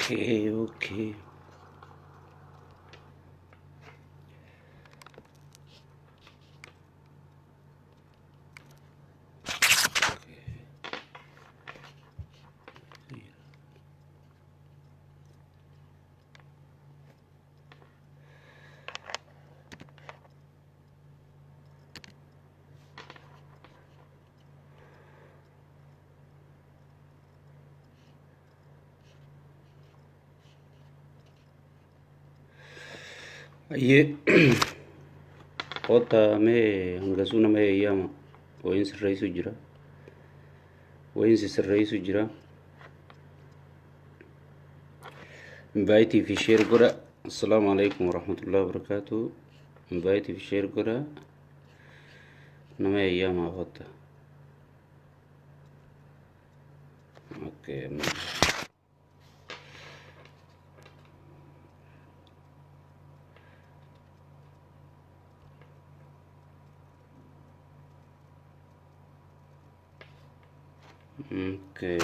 Okay. Aye, kota me hangasuna me yama. Wayin sirrai su jira. Wayin sirrai su jira. Invite fi share goda. Assalamu alaikum warahmatullahi wabarakatuh. Invite fi share goda. Nama yama kota. Okay. Okay.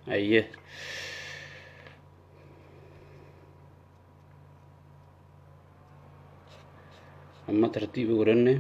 Aye. Amma tartibi godanne.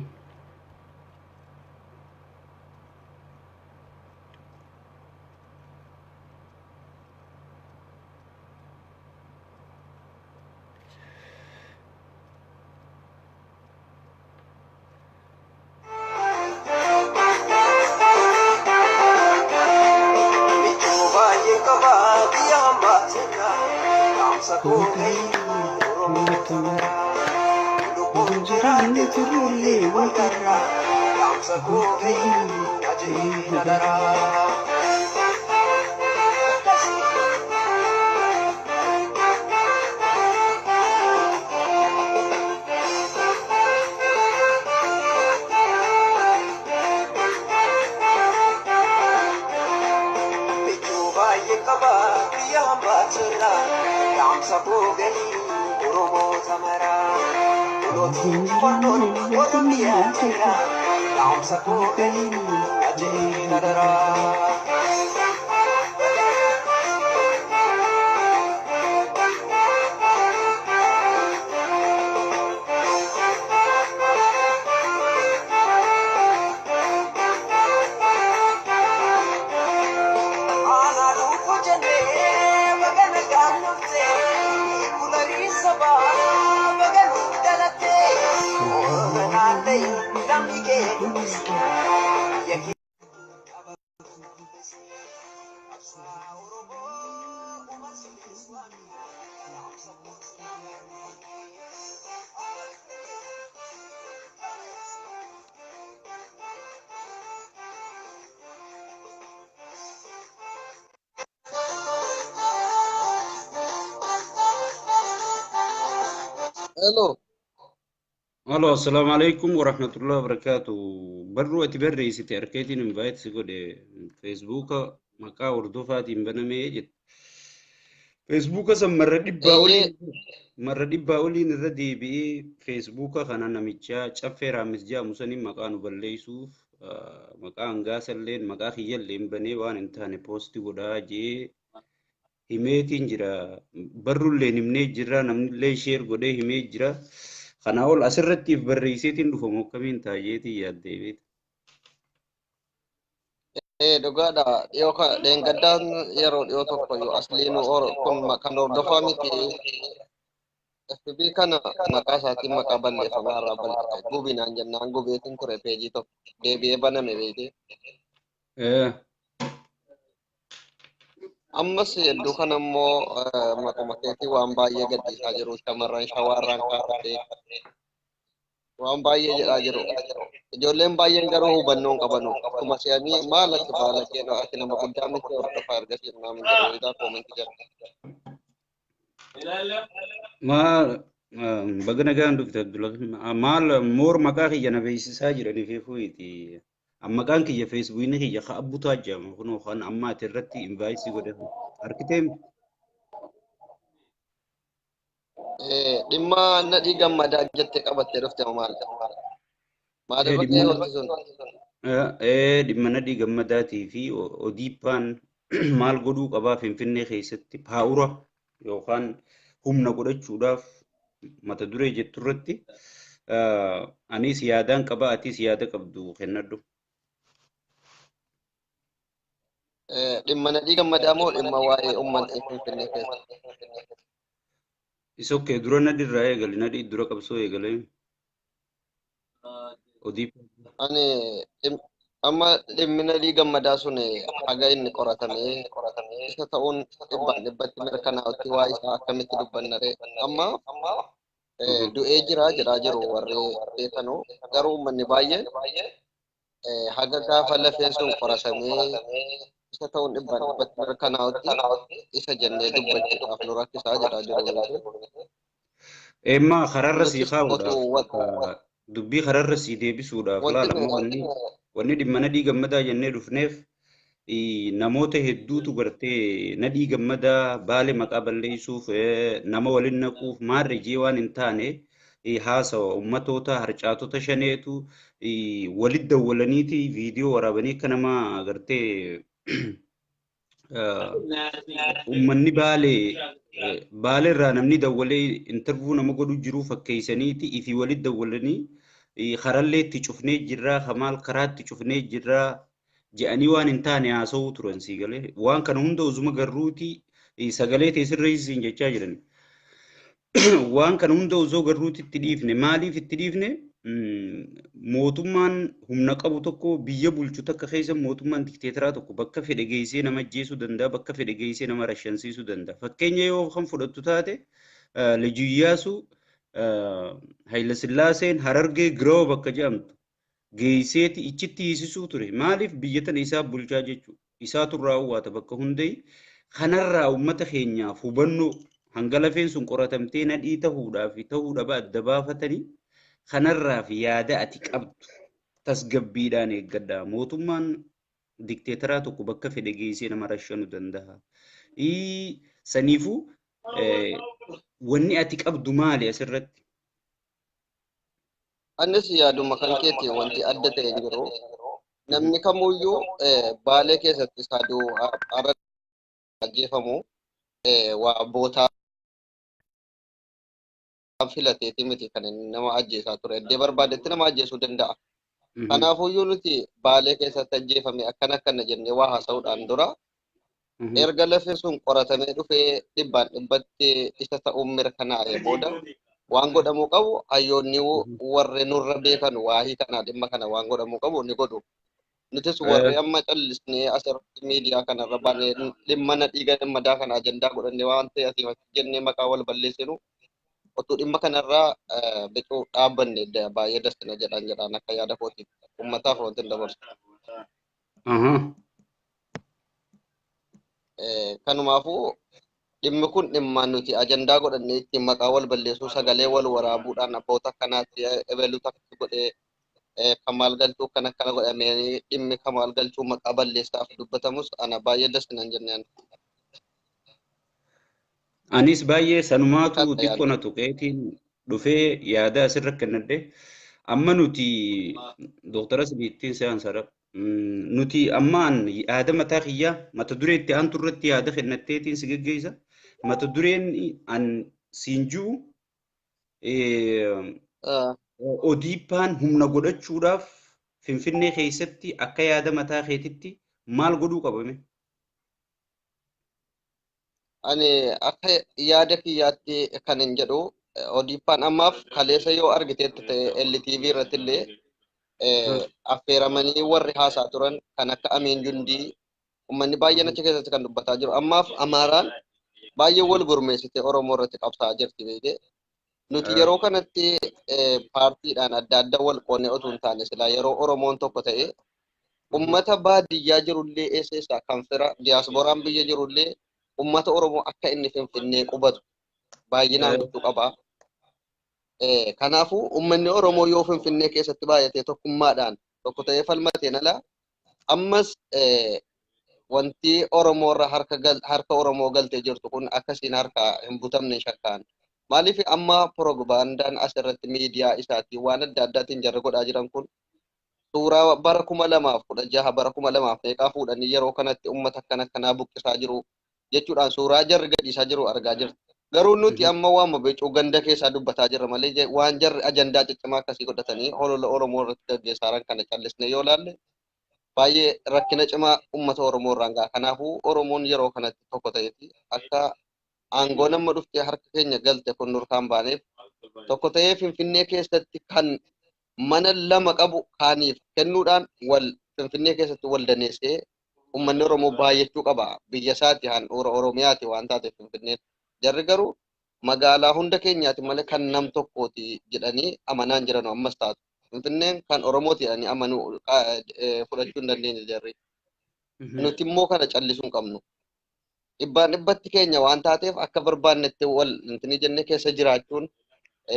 Hello. Halo, assalamualaikum warahmatullahi wabarakatuh. Baru ati berri siti arketin invite sigo de Facebook maka urdu fatin baname jet. Facebook san Eh, marra dibba olin irra deebi'ee Facebook kana namicha caffee raammisjaa musanii maqaa nu balleessuuf maqaa hangaasalleen maqaa kiyyalleen banee waan hin taane poostii godhaa jee himeetiin jira. Barrulleen himnee jira namnillee sheer godhee himee jira. Kanaa ol asirrattiif barreesseetiin dhufamu akkamiin taayeetiin yaaddee beekta. dhugaadha. Dhiyoo kana dheengaddaan yeroo dhiyoo tokko yoo asliin kun kan hordofaa miti. FB kana maqaa isaatiin maqaa balleeffamaa irraa bal'ifate. Gubinaan jennaan gubeetiin ture peejii tokko. Deebi'ee baname beekee. Ammas hedduu kana immoo maquma keetii waan baay'ee gadhiisaa jiru. Shamarran shawaarraan kaafate. Waan baay'ee jedhaa jiru. Ijoolleen baay'een garuu hubannoo hin qabanu. Akkuma si'anii maal ati baala keena ati nama guddaa miti hordofaa ergasii naan jedhu isaa koomentii jira. Maal bagana gaan Dr. Abdullah maal moor maqaa kiyya na beeksisaa jiranii fi fuuti. Maqaan kiyya feesbuukii kiyya ka abbutaa jedhama kunoo kan amma ati irratti invaayisii godhatu arkiteen. Dhimma nadhii gammadaa jettee qabattee dhufte maal? Maal irratti wanti sun? Dhimma nadhii gammadaatii fi odiippaan maal godhuu qabaa Finfinnee keessatti paawura yookaan humna godhachuudhaaf mata duree jettu irratti anis yaadaan qaba atis yaada qabdu kennadhu. Dhimma nadhii gammadaa moo dhimma waa'ee uummanni Finfinnee keessatti? Isa okkee dura nadhii irraa eegali nadhii dura qabsoo eegalee odiippaan. Ani amma dhimmi nadhii gammadaa sun haga inni qoratamee isa ta'uun dhibbatti mirkanaa'utti waa isaa akkamitti dubbannare amma du'ee jira jedhaa jiru warri beekanuu garuu uummanni baay'een haga gaafa lafeen sun qoratamee isa ta'uun dhibbatti mirkanaa'utti isa jennee dubbachuudhaaf nu rakkisaa jedhaa jiru. Emmaa kararra sii kaa'uudhaaf dubbii kararra sii deebisuudhaaf laala wanni dhimma nadhii gammadaa jennee dhufneef namoota hedduutu gartee nadhii gammadaa baale maqaa balleessuuf nama waliin naquuf maarri jee waan hin taane haasawa ummatoota harcaatota shaneetu walitti dawwalaniiti viidiyoo waraabanii akka nama gartee ummanni baale irraa namni dawwalee intervuu nama godhu jiru fakkeessaniiti ifi walitti dawwalanii karallee itti cufnee jirraa kamaal karaatti cufnee jirraa je'anii waan hin taane haasa'uu turan sii galee waan kana hunda uzuma garruuti sagalee teessirra isiin jechaa jiran waan kana hunda uzoo garruuti itti dhiifne maaliif itti dhiifne mootummaan humna qabu tokko biyya bulchu takka keessa mootummaan dikteetaraa tokko bakka fedhe geessee nama ajjeesuu danda'a bakka fedhe geessee nama rashansiisuu danda'a fakkeenya yoo kan fudhattu taate Lijuyyaasu Hayila Sillaaseen Harargee Giroo bakka jedhamtu geesseeti ichitti hiisisuu ture maaliif biyya tana isaa bulchaa jechuudha isaatu raawwata bakka hundee kanarraa uummata keenyaaf hubannoo hanga lafeen sun qoratamtee nadhii ta'uudhaaf ta'uudha adda baafatanii kanarraaf yaada ati qabdu tasgabbiidhaan eeggadhaa mootummaan dikteetaraa tokko bakka fedhe geessee nama rashanuu danda'a saniifuu wanni ati qabdu maali asirratti? Anis yaaduma kan keetii wanti adda ta'e hin jiru. Namni kamuyyuu baalee keessatti saaduu arra ajjeefamu waa bootaa filateeti miti kan nama ajjeesaa ture. Iddoo barbaadetti nama ajjeesuu danda'a. Kanaafuyyuu nuti baalee keessatti ajjeefame akkana jennee waa haasa'uudhaan dura erga lafeen sun qoratamee dhufee dhibbatti isa ta'uun mirkanaa'ee booda waan godhamuu qabu hayyoonni warri nurra beekan waahii kana dhimma kana waan godhamuu qabu ni godhu. Nutis warri amma callisnee asirratti miidiyaa kanarra baanee dhimma nadhii gammadaa kana ajandaa godhannee waan ta'e asii jennee maqaa wal balleessinu otoo dhimma kanarraa biqiluu dhaabbanne baay'ee dastina jedhaan akka yaada kootiif uummataaf wanti hin dabarsu. Kanumaafuu dhimmi kun dhimma nuti ajandaa godhannee ittiin maqaa wal balleessuu sagalee wal waraabuudhaan abboota akkanaatti ebaluu takka godhee kamaal galchuu kan akkana godhamee dhimmi kamaal galchuu maqaa balleessaaf dubbatamus ana baay'ee dastinan jenneen. Anis baay'ee sanumaatu xiqqoo na tuqeetiin dhufee yaada asirra kennadhe amma nuti Dooktara Sibiittiin Se'aansaadha. Nuti ammaan yaada mataa kiyyaa mata duree itti aantu irratti yaada kennatteetiin si geggeessa. Mata dureen an siin jiru odiippaan humna godhachuudhaaf Finfinnee keessatti akka yaada mataa keetitti maal godhuu qabame? Ani akka yaada kiyyaatti kan hin jedhu Odeeffaan ammaaf kaleessa yoo argiteetti ta'e LTV irratti illee affeeramanii warri haasaa turan kan akka Amiin Jundii ummanni baay'een achi keessatti kan dubbataa jiru. Ammaaf Amaaraan baay'ee wal gurmeessite Oromoo irratti qabsaa jirti beekee. Nuti yeroo kanatti paartiidhaan adda adda wal qoonnee otoo hin taane silaa yeroo Oromoon tokko ta'e ummata baadiyyaa jirullee eessa kan fira diyaaspooraan biyya jirullee ummata Oromoo akka inni Finfinnee qubatu baay'inaan gochuu qaba. Kanaafuu ummanni Oromoo yoo Finfinnee keessatti baay'atee tokkummaadhaan tokko ta'ee falmateen ala ammas wanti Oromoo irraa harka Oromoo galtee jirtu kun akkasiin harka hin butamne shakkaan. Maaliif amma propagandaan asirratti miidiyaa isaatiin waan adda addaatiin jarri godhaa jiran kun suuraa bara 2016 bara 2000 fuudhanii yeroo kanatti uummata akkanaa buqqisaa jiru jechuudhaan suuraa jarri gadhiisaa jiru argaa jirti. Garuu nuti amma waan beecuu ganda keessaa dubbataa jirra malee waan jarri ajandaa ciccimaa akkasii godhatanii holola Oromoo irratti gaggeessaa kana callisne yoo laalle baay'ee rakkina cimaa uummata Oromoo irraan gaha. Kanaafuu Oromoon yeroo kanatti tokko ta'eeti akka aangoo nama dhuftee harka keenya galte kun nurkaan baaneef tokko ta'ee Finfinnee keessatti kan mana lama qabu kaaniif kennuudhaan wal Finfinnee keessatti wal daneessee uummanni Oromoo baay'achuu qaba. Biyya isaati handhuura Oromiyaati waan taateef Finfinneen. Jarri garuu magaalaa hunda keenyaati malee kan nam tokkooti jedhanii amanaan jiran ammas taatu. Finfinneen kan Oromooti jedhanii amanuu fudhachuu hin dandeenye jarri. Nuti immoo kana callisuu hin qabnu. Dhibbaan dhibbatti keenya waan taateef akka barbaannetti wal intini jennee keessa jiraachuun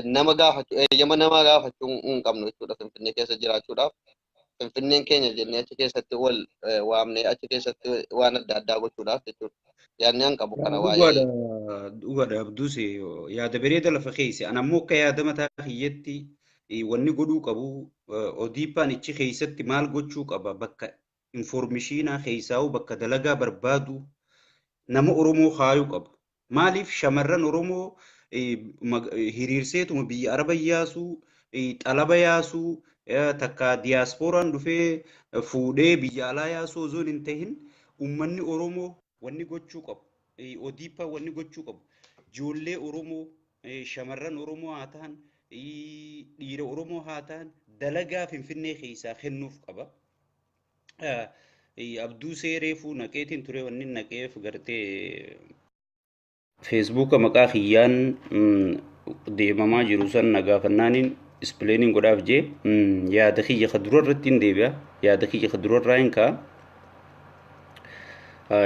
nama gaafachuu eeyyama nama gaafachuu hin qabnu jechuudha Finfinnee keessa jiraachuudhaaf. Finfinneen keenya jennee achi keessatti wal waamnee achi keessatti waan adda addaa gochuudhaaf jechuudha. Yaadni an qabu kana waa'ee. Dhugaadha Abduus yaada bareeda lafa keessa. Ana immoo akka yaada mataa kiyyaatti wanni godhuu qabu Odiippaan ichi keessatti maal gochuu qaba bakka informeeshinaa keessaa bakka dalagaa barbaadu nama Oromoo haayuu qaba. Maaliif shamarran Oromoo hiriirseetuma biyya Araba yaasuu xalaba yaasuu takka diyaaspooraan dhufee fuudhee biyya alaa yaasuu osoo hin ta'in uummanni Oromoo wanni gochuu qabu. Odiippaan wanni gochuu qabu. Ijoollee Oromoo shamarran Oromoo haa ta'an dhiira Oromoo haa ta'an dalagaa Finfinnee keessaa kennuuf qaba. Abduu Seereefuu naqeetiin ture wanni naqeef gartee feesbuuka maqaa kiyyaan deemamaa jiru san nagaafannaaniin ispileeniin godhaaf jee yaada kiyya kadura irratti hin deebi'a. Yaada kiyya kadura irraa hin ka'a.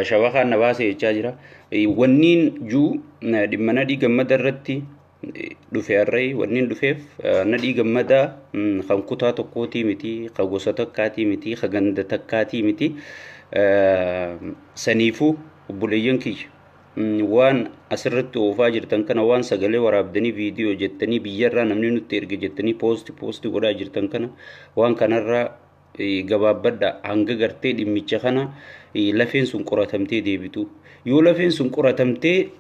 Shabakaan na baasee jechaa jira. Wanniin juu dhimma nadhii gammada irratti dhufe harree wanniin dhufeef nadhii gammadaa kan kutaa tokkootii miti, kan gosa takkaatii miti, kan ganda takkaatii miti. Saniifuu obboleeyyan kiyya waan asirratti oofaa jirtan kana waan sagalee waraabdanii viidiyoo jettanii biyyarraa namni nutti erge jettanii poostii godhaa jirtan kana waan kanarraa gabaabbadha hanga gartee dhimmicha kana lafeen sun qoratamtee deebitu. Yoo lafeen sun qoratamtee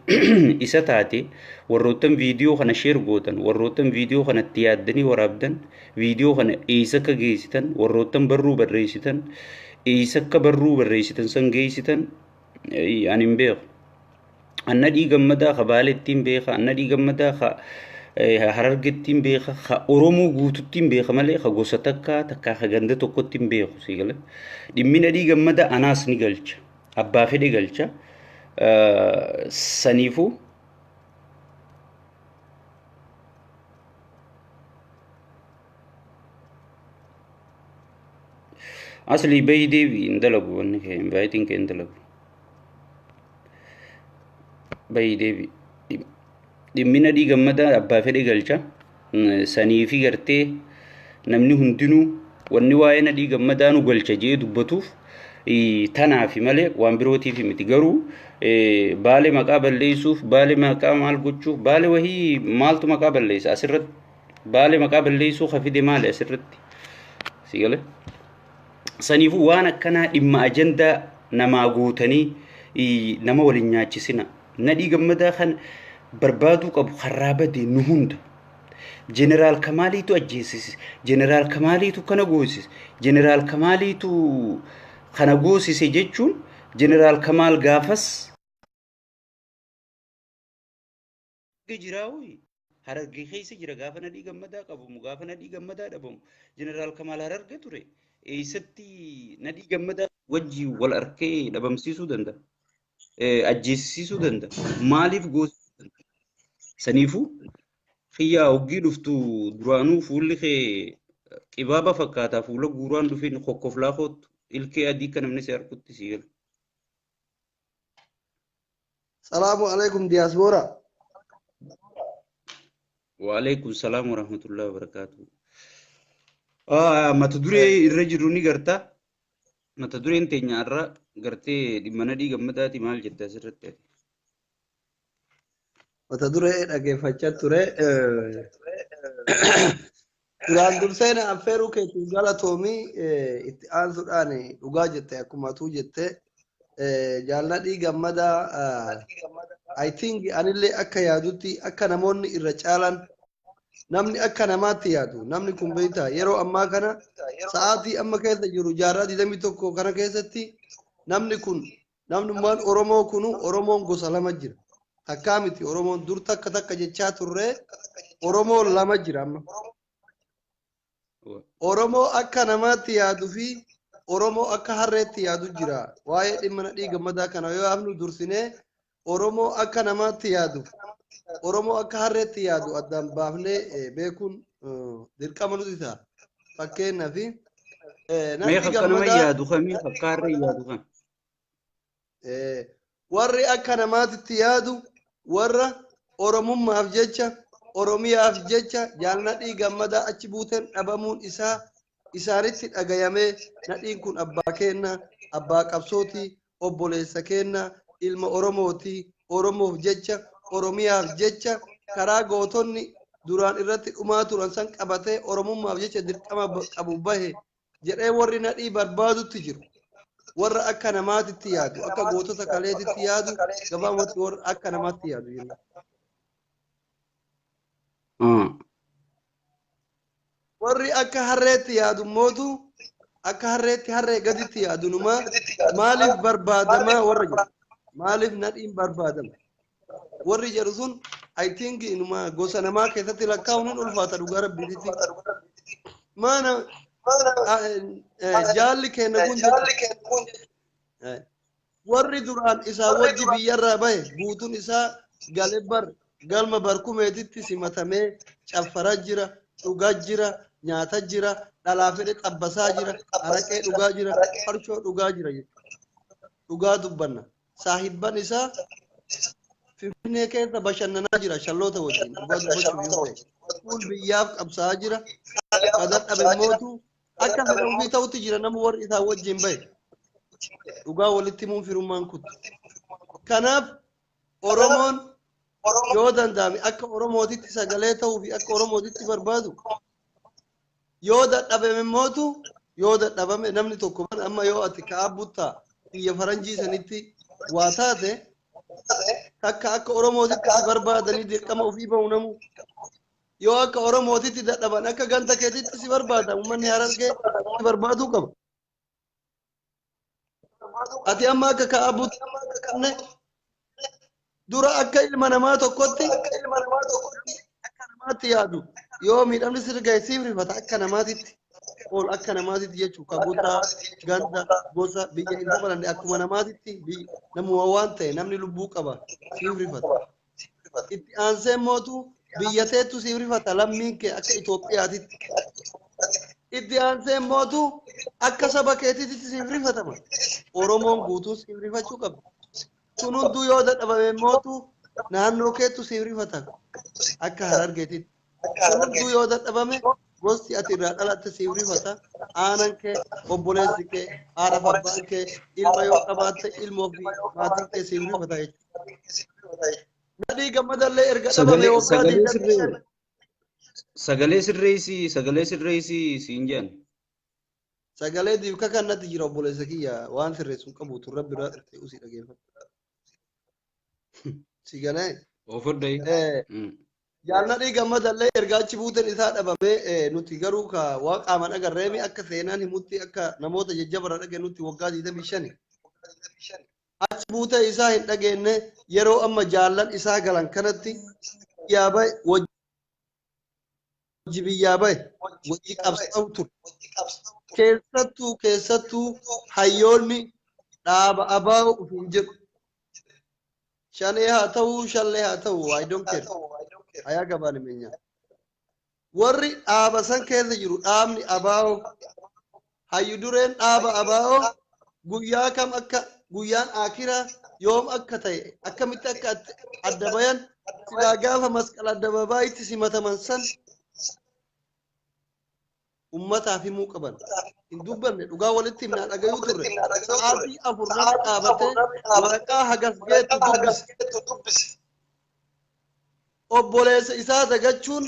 isa taate warroottan viidiyoo kana sheer gootan warroottan viidiyoo kanatti yaaddanii waraabdan viidiyoo kana eessa akka geessitan warroottan barruu barreessitan eessa akka barruu barreessitan san geessitan ani hin beeku. Anna dhiigammadaa ka Baalettiin beeka anna dhiigammadaa ka Harargettiin beeka ka Oromoo guututtiin beeka malee ka gosa takkaa ka ganda tokkottiin beeku sigala. Dhimmina dhiigammadaa anaas ni galcha abbaa fedhe galcha. Saniifuu asli bayi deebi hin dalagu wanni kee invaayitiin kee hin dalagu. Bayi deebi dhimmina dhiigammadaa abbaa fedhe galcha. Saniifi gartee namni hundinuu wanni waa'ee na dhiigammadaa nu galcha jee dubbatuuf tanaafi malee waan birootiif miti. Garuu Baalee maqaa balleessuuf Baalee maqaa maal gochuuf Baalee wahii maaltu maqaa balleessa asirratti Baalee maqaa balleessuu hafide maali asirratti sigale. Saniifuu waan akkanaa dhimma ajandaa namaa guutanii nama waliin nyaachisina. Nadhii gammadaa kan barbaaduu qabu harraa badee nu hunda. Jeneraal Kamaaliitu ajjeesise. Jeneraal Kamaaliitu kana goosise. Jeneraal Kamaaliitu kana goosise jechuun Jeneraal Kamaal gaafas jiraawi Harargee keessa jira gaafa nadhii gammadaa qabamu gaafa nadhii gammadaa dhabamu jeneraal Kamaal Harargee ture eessatti nadhii gammadaa wajji wal arkee dhabamsiisuu danda'a ajjeesisuu danda'a maaliif goosisuu danda'a saniifuu xiyyaa hoggii dhuftu duraanuu fuulli kee qibaaba fakkaataa fuula guuraan dhufeen kokkoflaa kootu ilkee adii kan namni si harkutti si galu. Salaamu alaikum diaspora. Waalaikum salam warahmatullahi wabarakatuh. Mata duree irra jiru ni gartaa. Mata dureen teenya irra gartee dhimma nadhii gammadaati maal jetta asirratti? Mata duree dhaggeeffachaa ture. Duraan dursee na affeeruu keetiin galatoomii itti aansuudhaan dhugaa jette akkuma atuu jette jaalladhii gammadaa I think anillee akka yaadutti akka namoonni irra caalan namni akka namaatti yaadu namni kun beektaa yeroo ammaa kana sa'aatii amma keessa jiru jaarraa 21 kana keessatti namnummaan Oromoo kunu Oromoon gosa lama jira. Takkaa miti Oromoon dur takka jechaa turre Oromoon lama jira amma. Oromoo akka namaatti yaaduu fi Oromoo akka harreetti yaadu jira. Waa'ee dhimma nadhii gammadaa kana yoo hafnu dursinee Oromoo akka namaatti yaadu Oromoo akka harreetti yaadu addaan baafnee beekuun dirqama nuti ta'a. Fakkeenyaaf nadhii gammadaa yaadu kamii akka harree yaadu kan warri akka namaatti yaadu warra Oromummaaf jecha Oromiyaaf jecha jaalladhii gammadaa achi buuteen dhabamuun isaa isaanitti dhagayamee nadhiin kun abbaa keenna abbaa qabsooti obboleessa keenna ilma Oromooti Oromoof jecha Oromiyaaf jecha karaa gootonni duraan irratti dhumaa turan san qabatee Oromummaaf jecha dirqama qabu bahe jedhee warri nadhii barbaadutti jiru. Warra akka namaatti yaadu akka gootota kaleetitti yaadu gabaabumatti warra akka namaatti yaadu jenna. Warri akka harreetti yaadu mootu akka harreetti harree gaditti yaadu numa maaliif barbaadamaa warra jedhu maaliif nadhiin barbaadama warri jedhu sun I think numa gosa namaa keessatti lakkaa'uun hin ulfaata dhugaa rabbiitti maana jaalli kenna kun warri duraan isaa wajji biyyarraa bahe guutuun isaa galebar galma barkumeetitti simatamee caffaraa jira dhugaa jira nyaata jira dhalaa fedhe xabbasaa jira araqee dhugaa jira farshoo dhugaa jira dhugaa dubbanna saahibban isaa Finfinnee keessa bashannanaa jira shalloota wajjin dhugaa dubbachuu yoo ta'e kun biyyaaf qabsaa jira kadar dhabe mootu akka fedha ofii ta'utti jira nama warri isaa wajjin bahe dhugaa walitti himuun firummaan kutu kanaaf Oromoon yoo danda'ame akka Oromootitti sagalee ta'uu fi akka Oromootitti barbaadu yoo dadhabame mootu yoo dadhabame namni tokko amma yoo ati kaabutta biyya faranjii sanitti waa taate takka akka Oromootitti barbaadanii dirqama ofii bahu namu yoo akka Oromootitti dadhaban akka ganta keetitti si barbaada uummanni Harargee si barbaaduu qaba. Ati amma akka kaabutta dura akka ilma namaa tokkotti akka namaatti yaadu yoo miidhamni sirgaa siif rifata akka namaatitti ol akka namaatitti jechuun kabutaa ganda gosa biyya hin dabalanne akkuma namaatitti namuma waan ta'e namni lubbuu qaba siif rifata. Itti aansee mootu biyya teettu siif rifata lammiin kee akka Itoophiyaatitti. Itti aansee mootu akka saba keetitti siif rifatama. Oromoon guutuu siif rifachuu qaba. Sun hunduu yoo dadhabame mootu naannoo keettu siif rifata akka Harargeetitti. Sun hunduu yoo dadhabame gosti ati irraa dhalatte siif rifata aanan kee obboleessi kee haadha abbaan kee ilma yoo qabaatte ilmoo fi maatiin kee siif rifata jechuudha. Nadhii gammadallee erga dhabame sagalee sirreessi siin jedhan. Sagalee diibka kannatti jira obboleessa kiyya waan sirreessuun qabuutu rabbi irraa ta'uu si dhageeffatu. Sigalee. Ofodde. Jaalladhii gammadallee erga achi buuteen isaa dhabamee nuti garuu ka waaqaaman agarreemi akka seenaan himutti akka namoota jajjabara dhage nuti waggaa 25. Achi buutee isaa hin dhageenye yeroo amma jaallan isaa galan kanatti yaaba biyyaa bahe wajji qabsaa'u ture. Keessattuu hayyoonni dhaaba abaa'u ofiin jedhu. Shanee haa ta'uu shallee haa ta'uu I don't care. Hayaa gabaan himeenyaa. Warri dhaaba san keessa jiru dhaabni abaa'oo hayyu dureen dhaaba abaa'oo guyyaa kam akka guyyaan akiraa yoom akka ta'e akkamitti akka adda bayan silaa gaafa masqala addababaayitti simataman san ummataaf himuu qaban. Hin dubbanne dhugaa walitti himnaa dhagayuu turre. Sa'aatii afur nama dhaabatee waraqaa hagas geettu dubbise. Obboleessa isaa dagachuun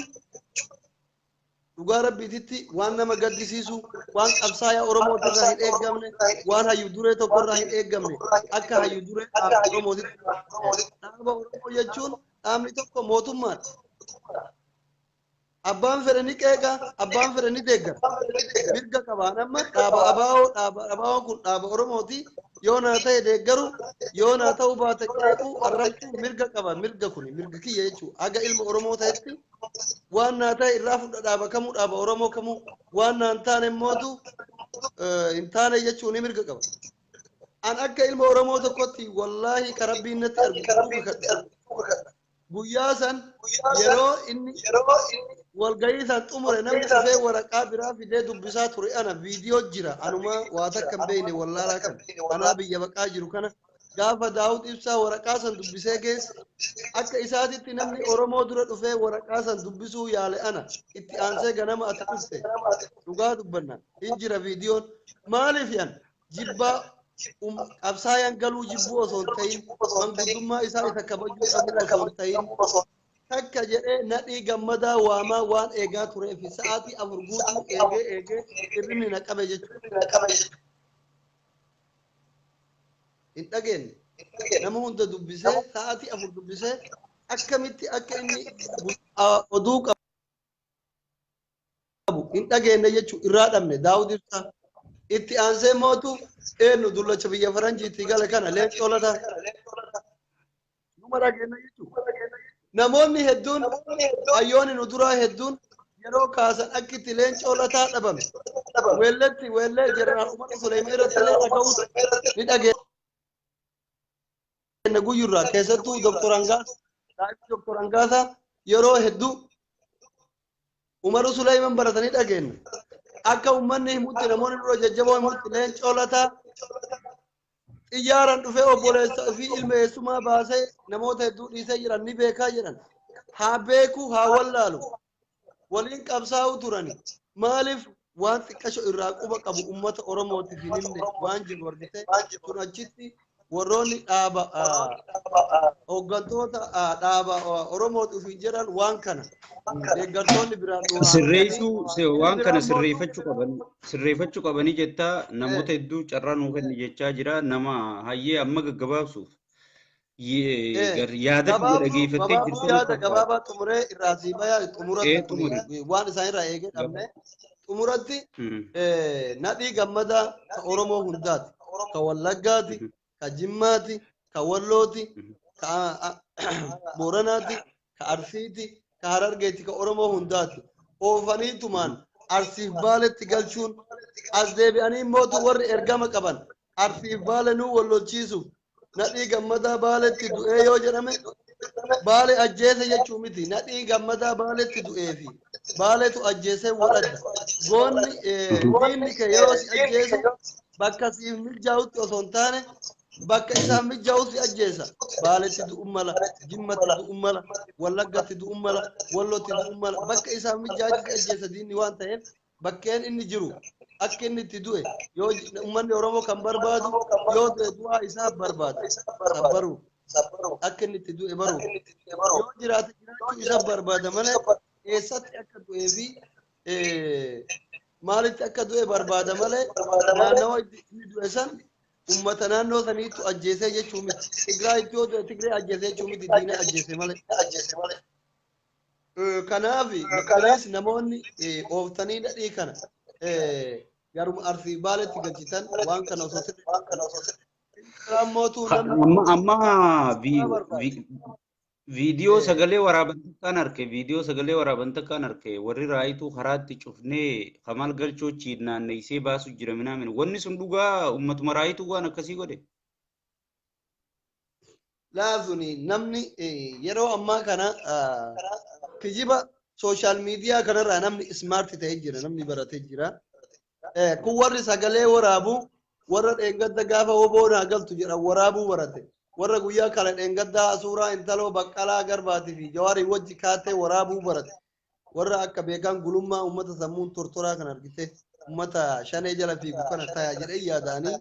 dhugaa rabbiititti waan nama gaddisiisu waan qabsaa'aa Oromoo irraa hin eeggamne waan hayyu duree tokko irraa hin eeggamne akka hayyu duree dhaaba Oromootitti. Dhaaba Oromoo jechuun dhaabni tokko mootummaadha. Abbaan fedhe ni qeeqa, abbaan fedhe ni deeggara. Mirga qabaan amma dhaaba abaa'oo kun dhaaba Oromooti. Yoo naa ta'e deeggaru, yoo naa ta'u baate qeequ, arrabsuu mirga qaba. Mirga kuni mirga kiyya jechuudha. Aga ilma Oromoo ta'etti waan naa ta'e irraa fudha dhaaba kamuu dhaaba Oromoo kamuu waan naa hin taane immootu hin taane jechuun ni mirga qaba. An akka ilma Oromoo tokkotti wallaahi ka rabbiin natti argu guyyaa san yeroo inni walgahii san xumure namni dhufee waraqaa biraa fidee dubbisaa ture ana viidiyoo jira anuma waa takka hin beekne wallaalaa kan anaa biyya baqaa jiru kana gaafa Daawud Ibsaa waraqaa san dubbisee geesse akka isaatitti namni Oromoo dura dhufee waraqaa san dubbisuu yaale ana itti aansee ganama ati dhufte dhugaa dubbanna hin jira viidiyoon maaliif yan jibbaa qabsaa'aan galuu jibbuu osoo hin ta'in manguddummaa isaa isa kabajuu qabu osoo hin ta'in takka jedhee nadhii gammadaa waamaa waan eegaa tureef sa'aatii afur guutuu eegee hirribni na qabe jechuudha. Hin dhageenye nama hunda dubbisee sa'aatii afur dubbisee akkamitti akka inni oduu qabu hin dhageenye jechuudha irraa dhabne Daawud Ibsaa. Itti aansee mootu eenyu dullacha biyya faranjiitti gala kana leencoo lataa. Numa dhageenye jechuudha. Namoonni hedduun hayyoonni nu duraa hedduun yeroo kaasan akkitti leencoo lataa dhabame. Weellee Jeneraal Umar Suleeman irratti illee dhaga'uutu ni dhageenya. Guyyurraa keessattuu Dr. Angaasaa yeroo hedduu Umar Suleeman baratanii dhageenya. Akka ummanni himutti namoonni dura jajjaboo himutti leencoo lataa xiyyaaran dhufee obboleessaa fi ilma eessumaa baasee namoota hedduu dhiisee jiran ni beekaa jedhan. Haa beeku haa wallaalu. Waliin qabsaa'uu turani. Maaliif waan xiqqasho irraa quba qabu ummata Oromootiif hin himne waan jiru argite kun achitti warroonni dhaaba hooggantoota dhaaba Oromootiif hin jedhan waan kana deeggartoonni biraan sirreessuu waan kana sirreeffachuu qabanii jettaa namoota hedduu carraa nuu kenni jechaa jira nama hayyee amma gaggabaabsuuf yaada dhageeffattee jirtu yaada gabaabaa xumuree irraa sii bayaa xumuratti waan isaan irraa eegee dhabne xumuratti nadhii gammadaa ka Oromoo hundaati ka Wallaggaati ka Jimmaati ka Wallooti ka Booranaati ka Arsiiti ka Harargeeti ka Oromoo hundaati oofaniitumaan Arsiif Baaletti galchuun as deebi'anii mootu warri ergama qaban Arsiif Baale nuu wallolchiisuuf nadhii gammadaa Baaletti du'ee yoo jedhame Baale ajjeese jechuu miti nadhii gammadaa Baaletti du'ee fi Baaletu ajjeese wadhadda goonni diinni kee yeroo si ajjeesu bakka siif mijaa'utti osoo hin taane bakka isaan mijaa'utti ajjeesa Baaletti du'uun mala Jimmatti du'uun mala Wallaggatti du'uun mala Wallootti du'uun mala bakka isaan mijaa'utti ajjeesa diinni waan ta'eef bakkeen inni jiru akka inni itti du'e yoo ummanni Oromoo kan barbaadu yoo du'e du'aa isaa barbaada sabbaru akka inni itti du'e baru yoo jiraate jiraachuu isa barbaada malee eessatti akka du'ee fi maalitti akka du'e barbaada malee naannawa inni du'e san ummata naannoo saniitu ajjeesee jechuu miti Tigraayitti yoo du'e Tigree ajjeesee jechuu miti diina ajjeese malee. Kanaaf kalees namoonni ooftanii dhadhii kana garuma Arsii Baaletti galchitan waan kana osoo sirrii Viidiyoo sagalee waraabantakkaan arke viidiyoo sagalee waraabantakkaan arke warri raayituu karaatti cufnee kamal galchoochi naanneessee baasu jira minaamin wanni sun dhugaa ummatuma raayituu waan akkasii godhe. Laazuni namni yeroo ammaa kana kijiba sooshaal miidiyaa kanarraa namni ismaarti ta'ee jira namni baratee jira. Kun warri sagalee waraabu warra dheengadda gaafa woboonaa galtu jedha waraabuu barate. Warra guyyaa kana dheengaddaa suuraa intaloo baqqalaa garbaatii fi jawaarii wajji kaatee waraabuu barate. Warra akka beekan gulummaa uummata sammuun tortoraa kan argite uummata shanee jala fiigu kana tayaa jedhee yaadaanii.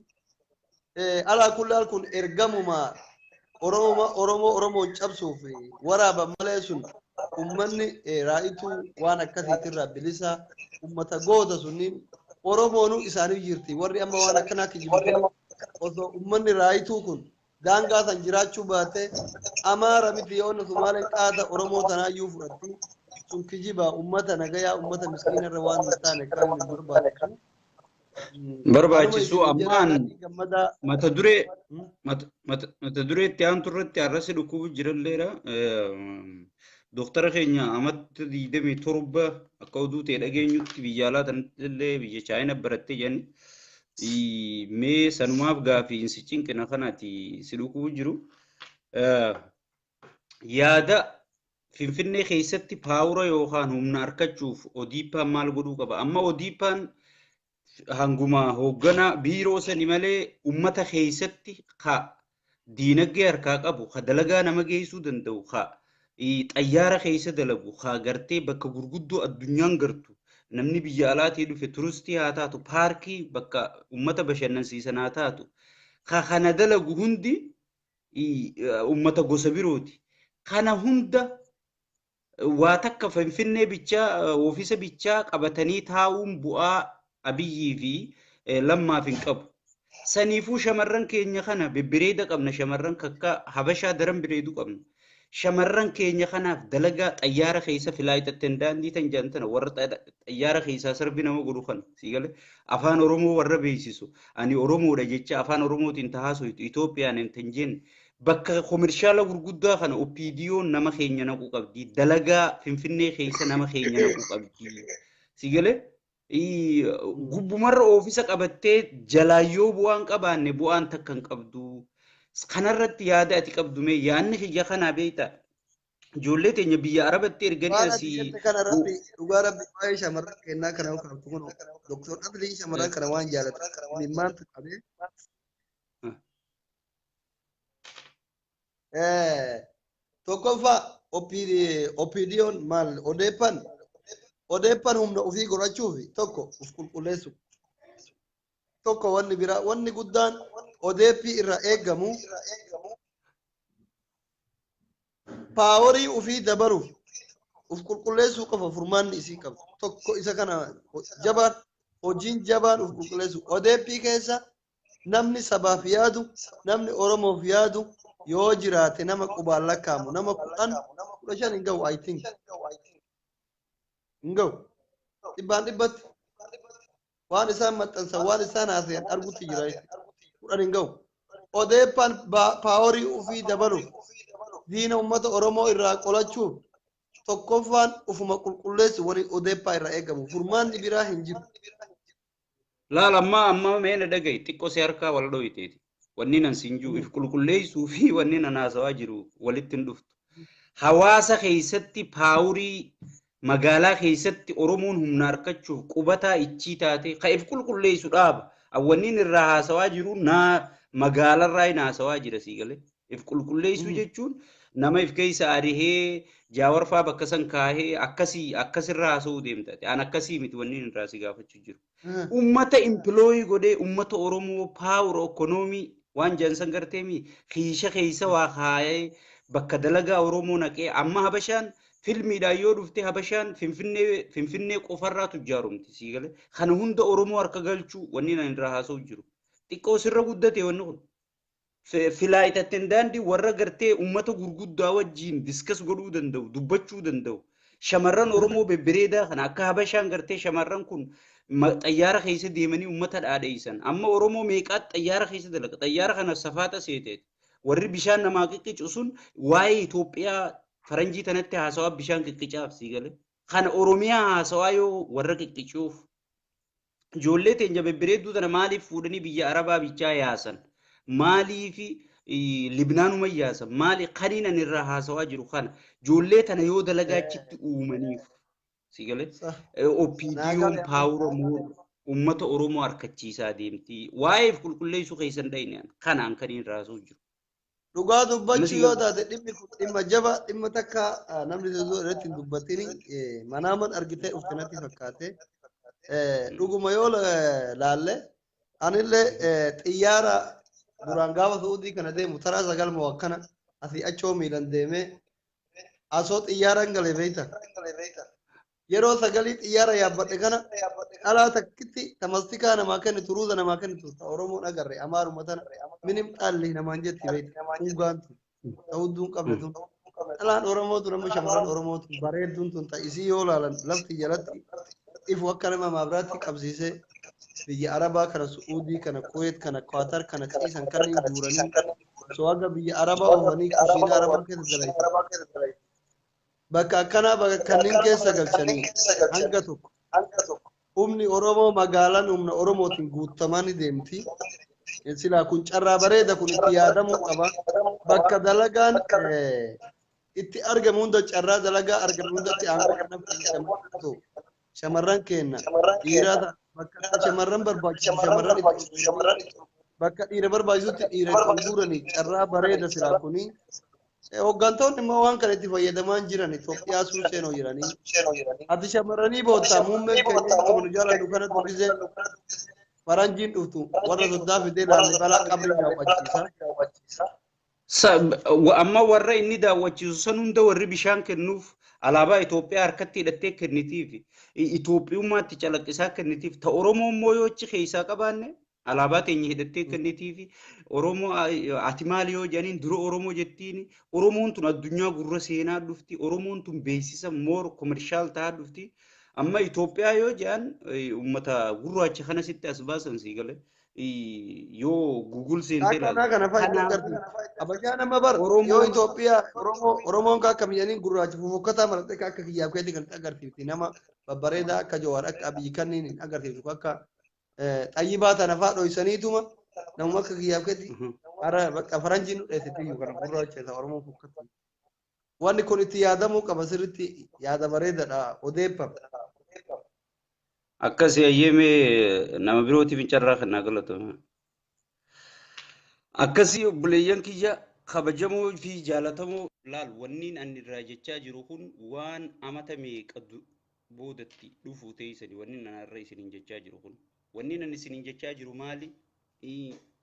Alaa kullaal kun ergamuma Oromoon cabsuuf waraaban malee sun ummanni raayituu waan akkasiitirraa bilisa ummata goota sunniin Oromoonuu isaanii jirti warri amma waan akkanaa kijibu osoo ummanni raayituu kun daangaa san jiraachuu baate Amaara miti yoona Sumaaleen qaata Oromoo tanaayyuu fudhatti sun kijiba ummata nagayaa ummata miskiinarra waan hin taane kan hin barbaade kan barbaachisu ammaan mata duree itti aantu irratti arrasi dhukkubu jiralleedha. Doktara keenya amatti 27 akka oduu ta'e dhageenyutti biyya alaa tanillee biyya Chaayina barattee jedhani mee sanumaaf gaafiinsi cinqina kanaati si dhukkubu jiru. Yaada Finfinnee keessatti paawura yookaan humna harkachuuf Odiipaan maal godhuu qaba? Amma Odiipaan hanguma hoogganaa biiroo sani malee ummata keessatti ka diinagdee harkaa qabu ka dalagaa nama geessuu danda'u ka xayyaara keessa dalagu ka gartee bakka gurguddoo addunyaan gartu namni biyya alaatii dhufe turistii haa taatu paarkii bakka ummata bashannansiisan haa taatu ka kana dalagu hundi ummata gosa birooti kana hunda waa takka Finfinnee bichaa ofiisa bichaa qabatanii taa'uun bu'aa Abiyyii fi lammaaf hin qabu. Saniifuu shamarran keenya kana bibbireeda qabna shamarran kakka habashaa daran bireedu qabna. Shamarran keenya kanaaf dalagaa xayyaara keessa filaayitatte daandii tan jaantana warra xayyaara keessaa sarbi nama godhu kana siigale afaan Oromoo warra beeksisu ani Oromoodha jecha afaan Oromootiin tahaasu Itoophiyaan hin tan jenne bakka komershaala gurguddaa kana OPDO'n nama keenya naquu qabdi dalagaa Finfinnee keessa nama keenya naquu qabdi siigale gubbumarra oofisa qabattee jalaayyoo bu'aan qabaanne bu'aan takkan qabdu kanarratti yaada ati qabdu mee yaanni kiyya kanaa beektaa ijoollee teenya biyya arabatti erganii asii kanarratti dhugaa rabbi waa'ee shamarran kennaa kana kaaftu kun doktor Adliin shamarran kana waan jaalatu mimmaantu qabee tokkoffaa OPDO'n maal odeeffan humna ofii godhachuuf tokko uf qulqulleessu tokko wanni biraa wanni guddaan odeeffii irraa eegamu paaworii ofii dabaluuf uf qulqulleessuu qofa furmaanni isii qabu tokko isa kana jabaan hojiin jabaan uf qulqulleessu odeeffii keessa namni sabaaf yaadu namni Oromoof yaadu yoo jiraate nama qubaan lakkaamu nama 15 hin ga'u I think Ngo. Dhibbatti. Waan isaan maxxansan waan isaan haasayan argutti jira. Kudhan nga'u. Odeeffan paaworii ofii dabaluuf diina uummata Oromoo irraa qolachuuf tokkoffaan ufuma qulqulleessu wani odeeffaa irraa eegamu. Furmaanni biraa hin jiru. Laal amma meena dhaga'i xiqqoo si harkaa wal dho'iteeti. Wanni nan sinjuu if qulqulleessuu fi wanni nan haasawaa jiru walitti hin dhuftu. Hawaasa keessatti paaworii magaalaa keessatti Oromoon humna harkachuuf qubataa ichii taate ka'if qulqulleessu dhaaba awwanniin irraa haasawaa jiru naa magaalarraa hin haasawaa jira siigale if qulqulleessu jechuun nama if keessa arihee jaawarfaa bakka san kaahee akkasirraa haasawuu deemtate an akkasii miti wanniin irraa si gaafachuu jiru ummata impilooyii godhee ummata Oromoo paawur ekonoomii waan jansan garteemi kiisha keessa waa kaayee bakka dalagaa Oromoo naqee amma habashaan filmiidhaan yoo dhufte habashaan finfinnee qofarraa tujjaarumti siigale kana hunda Oromoo harka galchuu wanni nan irraa haasa'u jiru xiqqoo sirra guddate wanni kun filaayitatten daandii warra gartee ummata gurguddaa wajjiin diskas godhuu danda'u dubbachuu danda'u shamarran Oromoo bebbereedaa kana akka habashaan gartee shamarran kun xayyaara keessa deemanii ummata dhaadheessan amma Oromoo meeqaatti xayyaara keessa dalaga xayyaara kana safaata seeteeti warri bishaan namaa qiqqicu sun waa'ee Itoophiyaa faranjii tanatti haasawaa bishaan qiqqicaaf sii gale. Kana Oromiyaa haasawaa yoo warra qiqqicuuf ijoollee teenya bebbereedduu tana maaliif fuudhanii biyya Arabaa bichaa yaasan? Maaliif Libnaanuma yaasan? Maali kaniin ani irraa haasawaa jiru kana ijoollee tana yoo dalagaa achitti uumaniif sii gale. OPDO'n paawura ummata Oromoo harkachiisaa deemti. Waa'eef qulqulleessuu keessan dhayinaan kanaan kaniin raasuu jiru. Dhugaa dubbachuu yoo taate dhimmi kun dhimma jaba dhimma takka namni irratti hin dubbatini manaaman argitee dhufte natti fakkaate dhuguma yoo laalle anillee xiyyaara duraan gaafa Suudii kana deemu taraa sagalma akkana asii achoo miilan deemee asoo xiyyaaraan galee beeyta. Yeroo sagalii xiyyaara yaabbadhe kana alaa takkitti tamastikaa namaa kennitu ruuza namaa kennitu Oromoon agarre amaaruma tana minim xaalli namaan jetti beekta hungaantu ta'udduun qabne tun alaan Oromootu nama shamarran Oromootu bareedduun tun ta'isii yoo laalan lafti jalatti ifu akka nama maabiraatti qabsiisee biyya Arabaa kana Suudii kana Kuwait kana Qaatar kana ciisan kanneen guuranii soo aga biyya Arabaa oofanii kushiina Arabaa keessa dalaytu. Bakka akkanaa bakka kanneen keessa galchanii hanga tokko humni Oromoo magaalaan humna Oromootiin guutamaan deemti. Silaa kun carraa bareeda kun itti yaadamuu qaba. Bakka dalagaan itti argamu hunda carraa dalagaa argamu hundatti aangoo kan fayyadamu. Shamarran kenna dhiirota bakka shamarran barbaachisu shamarran bakka dhiira barbaachisutti dhiira gurguranii carraa bareeda silaa kuni. Hooggantoonni immoo waan kana itti fayyadamaan jiran Itoophiyaa suuseenoo jiranii. Ati shamarranii boottaa muummeen keenya qabnu jaaladhu kana dubbisee faranjiin dhuftu warra soddaa fidee laallibalaa qabrii daawwachiisa. Amma warra inni daawwachiisu san hunda warri bishaan kennuuf alaabaa Itoophiyaa harkatti hidhattee kennitiif Itoophiyummaatti calaqqisaa kennitiif ta Oromoo immoo yoo achi keessaa qabaanne alaabaa teenya hidhattee kennitiif Oromoo ati maali yoo jedhaniin dura Oromoo jettiin Oromoon tun addunyaa gurra seenaa dhufti Oromoon tun beeksisa moor komershaal ta'aa dhufti amma Itoophiyaa yoo jedhan uummata gurraacha kana sitti as baasan sii gale yoo Google seentee ilaalu kana fayyadamu abajaa nama bar yoo Itoophiyaa Oromoon akka biyyaniin gurraacha fufukkataa malatee akka kiyyaaf keetti kan agarsiifti nama babbareedaa akka Jawaar akka Abiyyi kanneen agarsiiftu akka xayyibaa tana faa dhoysaniituma namuma akka kiyyaaf keetti ara bakka faranjiin dhudheessiti iyyuu kana gurraacha isa Oromoo fukkatu. Wanni kun itti yaadamuu qaba sirriitti yaada bareedaadha odeeffama. Akkasii ayyeemee nama birootiif hin carraa kan naa galatamu. Akkasii obboleeyyan kiyya kabajamoo fi jaalatamoo laal wanniin ani irraa jechaa jiru kun waan amata meeqa boodatti dhufuu teessanii wanniin anarra isiniin jechaa jiru kun wanniin ani isiniin jechaa jiru maali?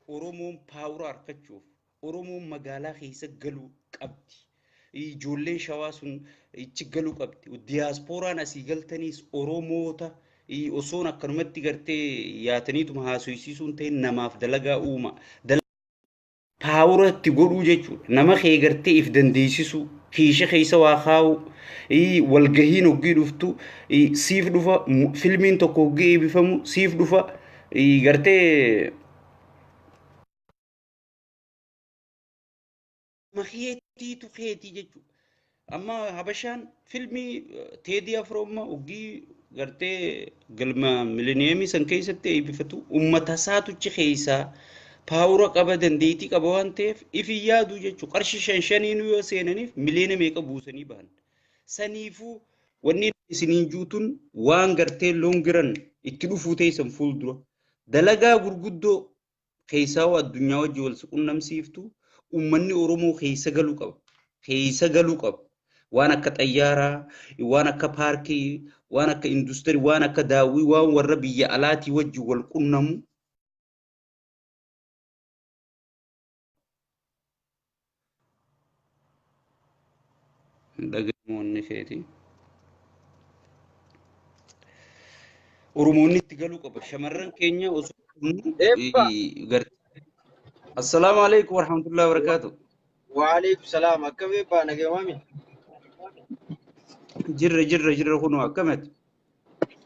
Oromoon paawura harkachuuf Oromoon magaalaa keessa galuu qabdi. Ijoolleen shawaa sun ichi galuu qabdi. Diyaaspooraan asii galtaniis Oromoota osoon akkanumatti gartee yaataniituma haasofsiisuun ta'e namaaf dalagaa uuma. Paawura itti godhuu jechuudha. Nama kee gartee if dandeessisu kiisha keessa waa kaa'u walgahiin hoggii dhuftu siif dhufa filmiin tokko hoggii eebbifamu siif dhufa gartee makiyeetiitu keetii jechuudha. Amma Habashaan filmii Teedii Afroommaa hoggii gartee galma mileeniyeemii san keessatti eebbifatu uummata isaatuchi keessaa paawura qaba dandeettii qaba waan ta'eef ifi yaadu jechuudha. Qarshii 5 yoo seenaniif miliyoona meeqa buusanii bahan. Saniifuu wanni isiniin juutun waan gartee loongiran itti dhufuu teessan fuuldura. Dalagaa gurguddoo keessaa addunyaa wajji wal quunnamsiiftu ummanni Oromoo keessa galuu qaba. Keessa galuu qaba. Waan akka xayyaaraa, waan akka paarkii, waan akka industirii, waan akka daawwii, waan warra biyya alaatii wajji wal quunnamu. Dhagamoonni feeti. Oromoonni itti galuu qaba. Shamarran keenya osoo gartee. Assalamu alaikum warahmatullahi wabarakatuh. Waalaikum salam. Akkam eebbaa nagawami? Jirra kunu akkamet?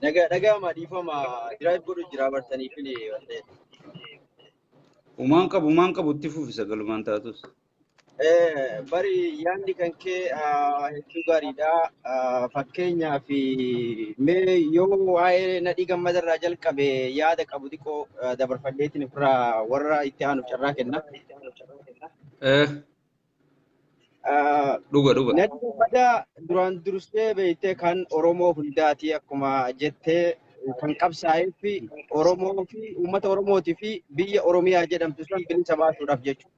Dhagama dhiifama drive godhu jira bartanii fili wante. Umaan qabu itti fufi sagalumaan taatus. Bari yaadni kan kee hedduu gaariidha. Fakkeenyaaf mee yoo waa'ee nadhii gammadarraa jalqabe yaada qabu xiqqoo dabarfadheetiin ofirraa warra itti aanuuf carraa kenna. Dhuga. Nadhii gammadaa duraan dursee beektee kan Oromoo hundaati akkuma jettee kan qabsaa'ee fi Oromoo fi uummata Oromootii fi biyya Oromiyaa jedhamtu san bilisa baasuudhaaf jechuudha.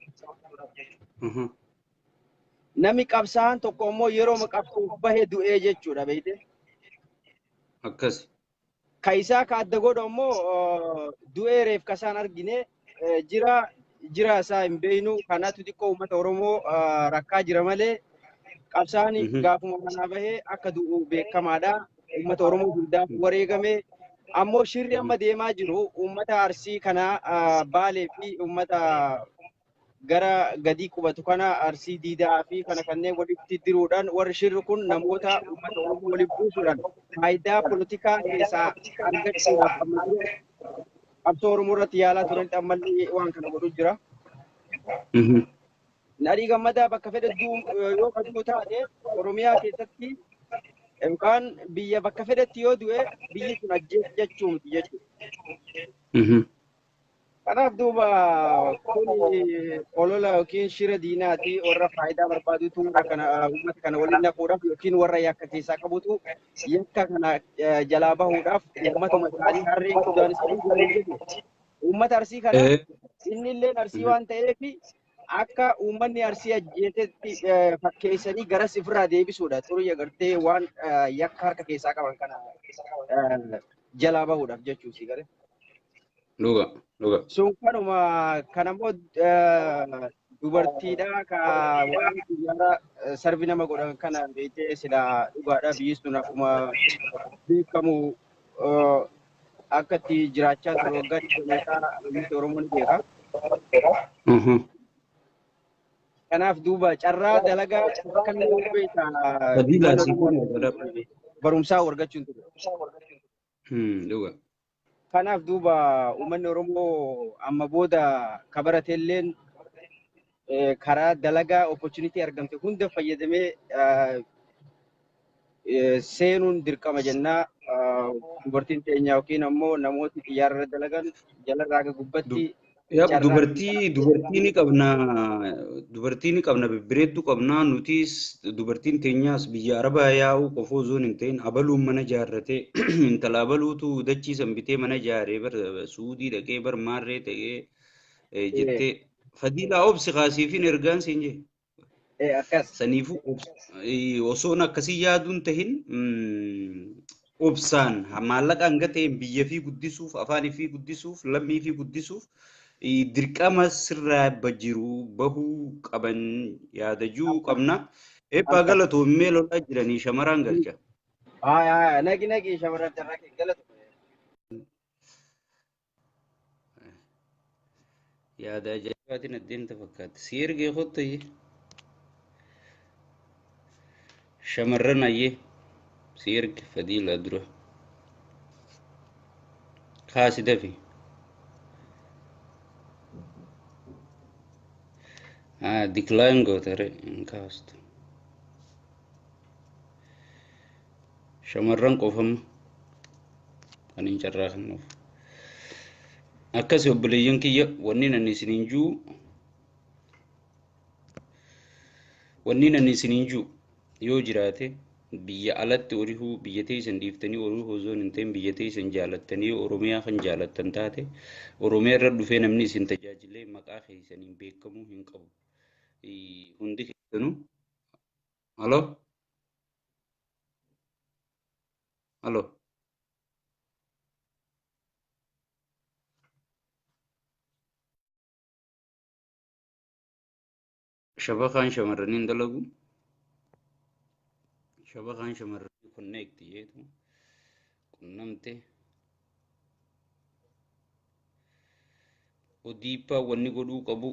Namni qabsaa'aan tokko immoo yeroo qabsuuf bahee du'ee jechuudha beekte. Akkas. Ka isaa ka adda godhu immoo du'ee reef kasaan argine jira isaa hin beeknu kanatu xiqqoo uummata Oromoo rakkaa jira malee qabsaan gaafuma kanaa bahee akka du'u beekamaadha. Uummata Oromoo hundaaf wareegame ammoo shirri amma deemaa jiru uummata Arsii kanaa Baalee fi uummata gara gadii qubatu kana Arsii Diidaa fi kana kanneen walitti diruudhaan warri shirri kun namoota uummata Oromoo waliif buusuudhaan faayidaa poolitikaa keessaa argachuudhaaf qabsoo Oromoo irratti yaalaa turan ammallee waan kana godhu jira. Nadhii gammadaa bakka fedhattuu yoo kaduu taate Oromiyaa keessatti yookaan biyya bakka fedhatti yoo du'e biyyi sun ajjeesu jechuu miti jechuudha. Kanaaf duuba kun olola yookiin shira diinaati warra faayidaa barbaadutu uummata kana waliin naquudhaaf yookiin warra yakka keessaa qabutu yakka kana jalaa bahuudhaaf uummatuma isaanii harreen guddaa isaanii uummata Arsii kana inni illee Arsii waan ta'eef akka uummanni Arsii ajjeesetti fakkeessanii garas ofirraa deebisuudha. Xurii agartee waan yakka harka keessaa qaban kana jalaa bahuudhaaf jechuusi gare. Dhuga. Sun kanuma kanammoo dubartiidha ka waan guyyaara sarbi nama godhan kana beektee sila dhugaadha biyyi sun akkuma beekamu akka itti jiraachaa ture waggaa dhibbameeqaa uummata Oromoo ni beeka. Kanaaf duuba carraa dalagaa kan barumsaa argachuun ture. Kanaaf duuba uummanni Oromoo amma booda kabarateelleen karaa dalagaa opportunity argamte hunda fayyadamee seenuun dirqama jennaa dubartiin teenya yookiin ammoo namooti xiyyaarra dalagan jalarraa gubbatti. Dubartii ni qabna bibbireetu qabna nutis dubartiin teenyaas biyya Arabaa yaa'u qofoo zoon hin ta'in abaluun mana jaarratee intala abaluutu dachii sanbitee mana jaaree bar Suudii dhaqee bar maarree ta'ee jettee fadiilaa obsi kaasiifin ergaan siin jee. Saniifu osoon akkasii yaaduun tahin obsaan maallaqa hanga ta'een biyya fi guddisuuf afaan fi guddisuuf lammii fi guddisuuf dirqama sirraa bajiru bahuu qaban yaadajuu qabna. Eebbaa galatoommee lolaa jiranii shamarran galcha. Nagi shamarran jarraa kee galatu. Yaada ajaa'ibaatiin addeen fakkaatti. Si ergee hottayyee. Shamarran ayyee si erge fadiilaa dura. Kaasi dafi. Decline gootare hin kaastu. Shamarran qofama kan hin carraa kennuuf. Akkasii obboleeyyan kiyya wanni nan isiniin jiru yoo jiraate biyya alatti orihuu biyya teessan dhiiftanii orihuu osoo hin ta'in biyya teessan jaalattanii Oromiyaa kan jaalattan taate Oromiyaa irra dhufee namni isin tajaajilee maqaa keessaniin beekamuu hin qabu. Hundi keessanuu halo shabakaan shamarraniin dalagu shabakaan shamarranii connect jeetu qunnamte odiippaa wanni godhuu qabu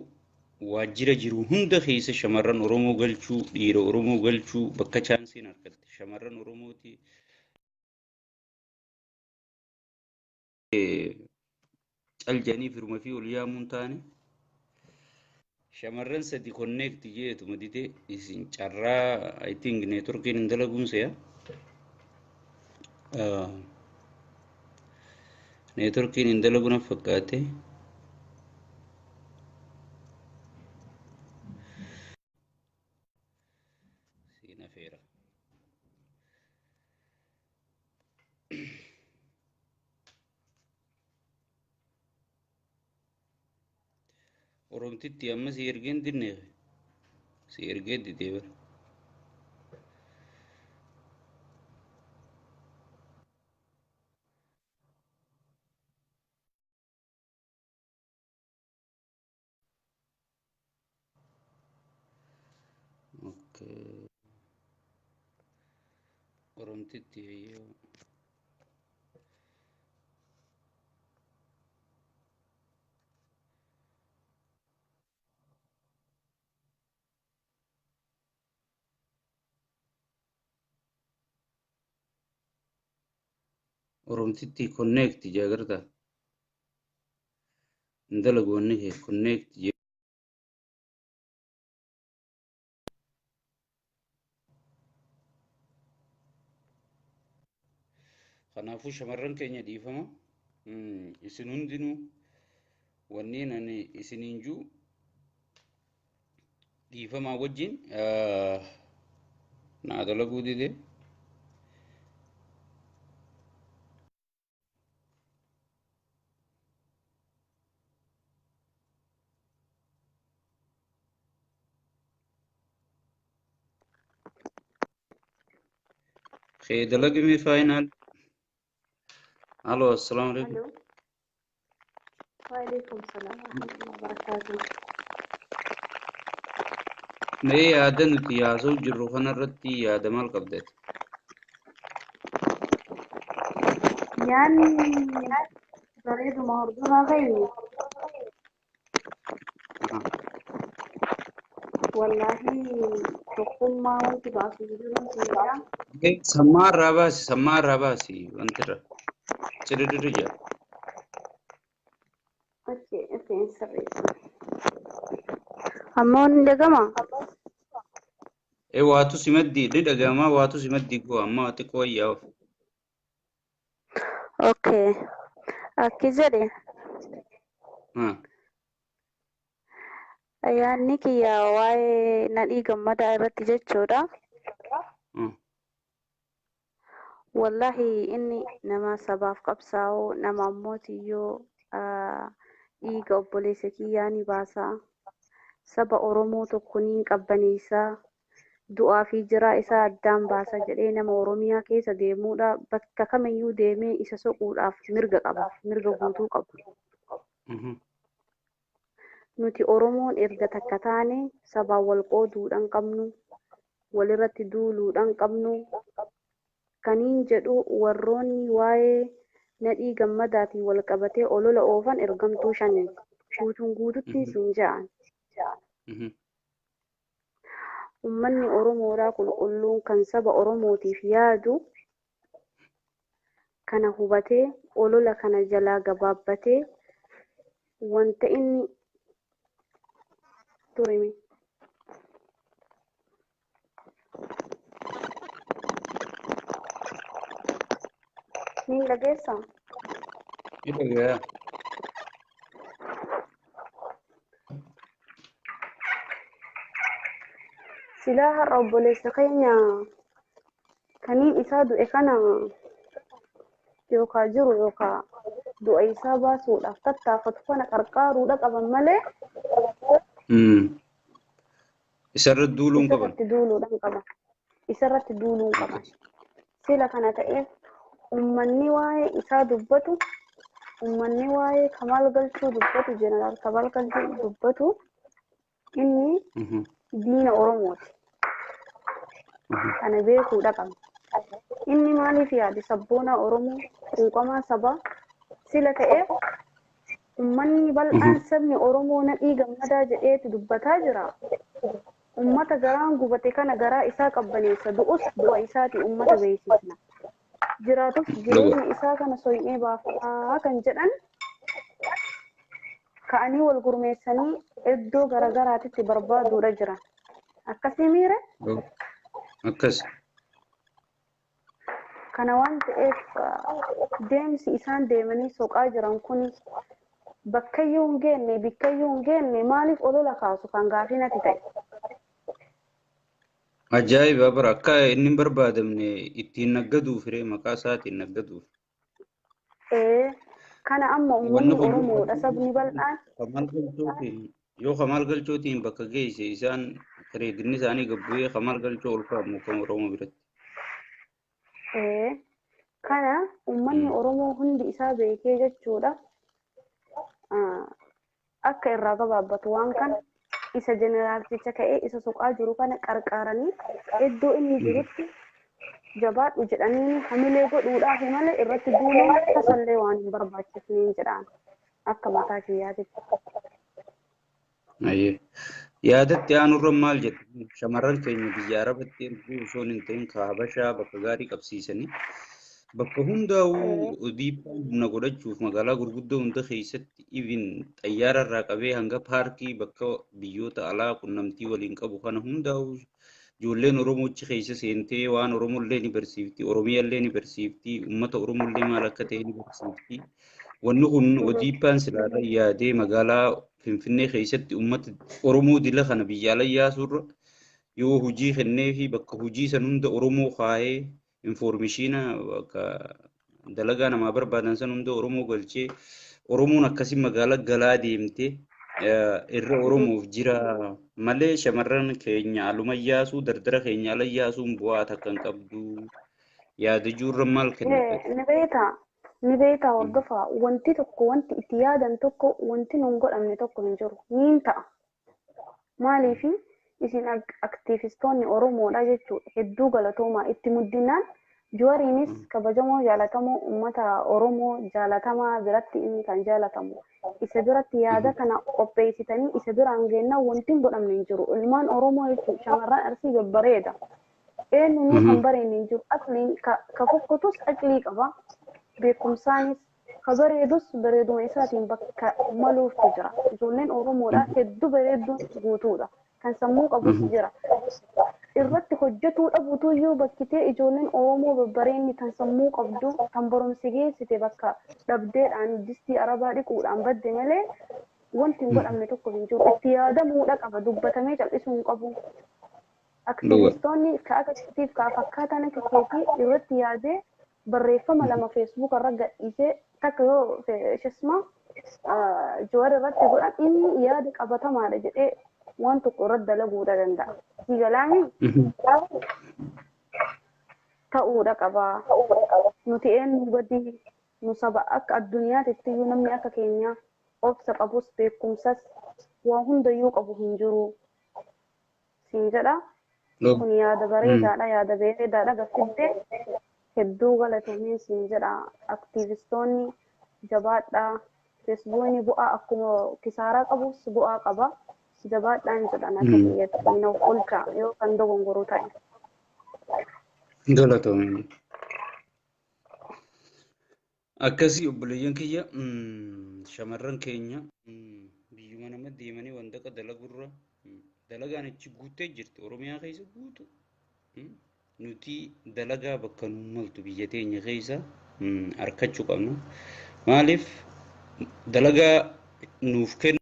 waajjira jiru hunda keessa shamarran Oromoo galchuu dhiira Oromoo galchuu bakka chaansiin argatte shamarran Oromooti caljanii firma fi ol yaamuun taane shamarran sadi connect jeetu madite isin carraa I think networkiin hin dalaguun se'a networkiin hin dalaguun fakkaate sina feera oromtitti amma si ergeen dinne si ergee didee bara okay oromtitti yoo oromtitti connect jaagarta hin dalagoonni kee connect kanaafuu shamarran keenya dhiifama isin hundinuu wanneen ani isiniin juu dhiifamaa wajjin naa dalaguu dide kee dalagime final الو السلام عليكم الو وعليكم السلام ورحمة الله وبركاته. ني يادا نتي ياسو جرو خنا رتي يادا مال قبدت يعني بريد مهردنا غيري والله تقوم ما وانت باسو جدون سيئة سمار راباسي وانترا رجع اوكي سريت همون دقما اي واتو سمدي دقما واتو سمدي كو اما تكو ياو اوكي اكيزري يعني كي يا واي ندي غمدا irratti jechuudha. Wallahi inni nama sabaaf qabsaa'u nama mootiyyoo dhiiga obboleessa kiyyaa ni baasa. Saba Oromoo tokko ni qabbaneessa. Du'aa fi jiraa isaa addaan baasa jedhee nama Oromiyaa keessa deemuudha. Bakka kamiyyuu deemee isa soquudhaaf mirga qaba. Mirga guutuu qabu. Nuti Oromoon erga takka taane sabaan wal qooduudhaan qabnu. Walirratti duuluudhaan qabnu. Kaniin jedhu warroonni waa'ee nadhii gammadaatiin wal qabatee olola oofan ergamtuu shanan guutuun guututti siin ja'an. Uummanni Oromoodhaa qulqulluun kan saba Oromootiif yaadu kana hubatee olola kana jalaa gabaabbatee wanta inni turime. Ni dhageessaa? Ni dhagaya. Silaa har'a obboleessa keenya kaniin isaa du'e kana yookaan jiru yookaan du'a isaa baasuudhaaf tattaafatu kana qarqaaruudha qaban malee. Isarratti duuluun qaban. Isarratti duuluun qaban. Sila kana ta'eef ummanni waa'ee isaa dubbatu, ummanni waa'ee Kamaal Galchuu dubbatu, Jeneraal Kamaal Galchuu dubbatu inni diina Oromooti. Kana beekuudha qabna. Inni maaliif yaade sabboonaa Oromoo quuqamaa sabaa sila ta'eef ummanni bal'aan sabni Oromoo nadhii gammadaa jedheetu dubbataa jira. Ummata garaan gubate kana garaa isaa qabbaneessa du'us du'a isaati ummata beeksisna. Jiraatus jireenya isaa kana soy'ee baafataa kan jedhan ka'anii wal gurmeessanii iddoo garaagaraatitti barbaaduudha jiran. Akkasii miire akkas. kana waan ta'eef deemsi isaan deemanii soqaa jiran kun bakkayyuu hin geenne bikkayyuu hin geenne maaliif olola kaasu kan gaafii natti ta'e. Ajaa'iba bara akka inni hin barbaadamne ittiin naggaduuf hiree maqaa isaatiin naggaduuf. Kana amma uummanni Oromoodha sabni bal'aan. Yoo Kamaal Galchootiin bakka geesse isaan bareedinni isaanii gabbu'ee Kamaal Galchoo ol ka'amu kan Oromoo biratti. Kana uummanni Oromoo hundi isaa beekee jechuudha. Akka irraa gabaabbatu waan kana isa jeneraalticha ka'ee isa soqaa jiru kana qarqaaranii iddoo inni jirutti jabaadhu jedhanii hamilee godhuudhaaf malee irratti duuluun tasallee waan hin barbaachisneen jedhaan akka mataa kiyyaatitti. Yaadatti aanurra maal jedhu shamarran keenya biyya Arabatti erguu osoo hin ta'in Habashaa bakka gaarii qabsiisanii bakka hundaa'uu dhiibbaa humna godhachuuf magaalaa gurguddoo hunda keessatti even xayyaara irraa qabee hanga paarkii bakka biyyoota alaa qunnamtii waliin qabu kana hundaa'uu ijoolleen Oromoo achi keessa seentee waan Oromollee ni barsiifti, Oromiyaallee ni barsiifti, uummata Oromollee maal akka ta'e ni barsiifti. Wanni kun dhiibbaan silaadha yaadee magaalaa Finfinnee keessatti uummata Oromoo dila kana biyya ala yaasurra yoo hojii kennee fi bakka hojii san hunda Oromoo kaa'ee informeeshina bakka dalagaa namaa barbaadan san hunda Oromoo galchee Oromoon akkasii magaalaa galaa deemtee irra Oromoof jira malee shamarran keenya aluma yaasuu dardara keenya ala yaasuun bu'aa takka hin qabdu yaada juurra maal kennite. Ni beektaa hordofaa wanti tokko wanti itti yaadan tokko wanti nun godhamne tokko hin jiru niin ta'a. Maaliif isin aktiivistoonni Oromoodha jechuudha hedduu galatoomaa itti muddinaan Jawaariinis kabajamoo jaalatamoo uummata Oromoo jaalatamaa biratti inni kan jaalatamu. Isa biratti yaada kana qopheessitanii isa biraan geennaa wanti hin godhamne hin jiru. Ilmaan Oromoo jechuun shamarran arsii babbareeda. Eenyuun kan bareenye hin jiru aqliin ka fokkotus aqlii qaba. Beekumsaanis ka bareedus bareeduma isaatiin bakka maluutu jira. Ijoolleen Oromoodhaa hedduu bareedduun guutuudha. Kan sammuu qabus jira. Irratti hojjetuu dhabuutu iyyuu bakkitee ijoolleen Oromoo babbareenni kan sammuu qabdu kan barumsi geessite bakka dhabdeedhaan distii arabaa dhiquudhaan badde malee wanti hin godhamne tokko hin jiru. Itti yaadamuudha qaba dubbatamee cal'isuu hin qabu. Aktiivistoonni ka akkasiitiif ka fakkaatan akka keetii irratti yaadee barreeffama lama feesbuuk irra gadhiisee takka yoo shesmaa Jawaar irratti godhan inni yaada qabatamaadha jedhee waan tokko irratti dalaguudha danda'a. Sigalaami ta'uudha qaba. Nuti eenyu badii nu saba akka addunyaatti iyyuu namni akka keenyaa obsa qabus beekumsas waa hundayyuu qabu hin jiru. Siin jedha. Kun yaada bareedaadha yaada bareedaadha gaffiltee hedduu galatoomii siin jedha aktiivistoonni jabaadhaa feesbuukni bu'aa akkuma kisaaraa qabus bu'aa qaba jabaadhaan jedhan akka biyyatti nuuf olcha yoo kan dogongoruu ta'e. Galatoomii. Akkasii obboleeyyan kiyya shamarran keenya biyyuma nama deemanii wanta akka dalagurra dalagaan achi guuttee jirti Oromiyaa keessa guutu. Nuti dalagaa bakka nu maltu biyya teenya keessa harkachuu qabna. Maaliif dalagaa nuuf kennu